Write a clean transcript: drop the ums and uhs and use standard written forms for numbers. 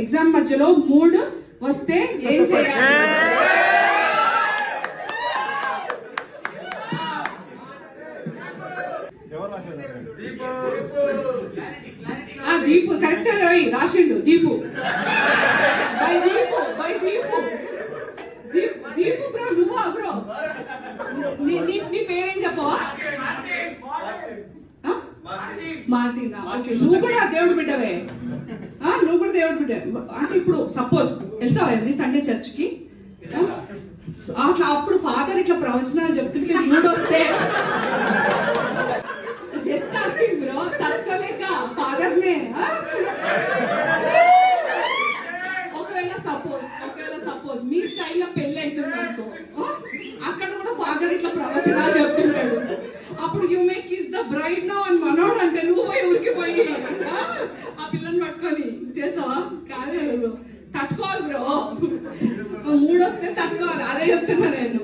Exam మధ్యలో mood వస్తే ఏం చేయాలి? దీపు కరెక్ట్ రాసిండు. దీపు దీపు బ్రో, నువ్వా బ్రో? నీ పేరేం చెప్పవా? మార్టిన్. ఓకే, నువ్వు కూడా దేవుడు బిడ్డవే. నువ్వు కూడా దేవుడు బిడ్డ అంటే ఇప్పుడు సపోజ్ వెళ్తావా ఎవ్రీ సండే చర్చ్కి? అట్లా అప్పుడు ఫాదర్ ఇట్లా ప్రవచనాలు చెప్తుంటే మూడు వస్తే జస్ట్ ఆస్కింగ్ బ్రో, తట్టుకోలేక ఫాదర్నే. ఒకవేళ సపోజ్ మీ స్టైల్లో పెళ్లి అవుతుంది అనుకో, అక్కడ కూడా ఫాదర్ ఇట్లా ప్రవచనాలు చెప్తుంటాడు. అప్పుడు you make is the bride no అని మనోడు అంటే నువ్వు పోయి ఊరికి పోయి ఆ పిల్లని పట్టుకొని చేస్తావా? కాదే, తట్టుకోవాలి బ్రో, మూడు వస్తే తట్టుకోవాలి. అదే చెప్తున్నా నేను.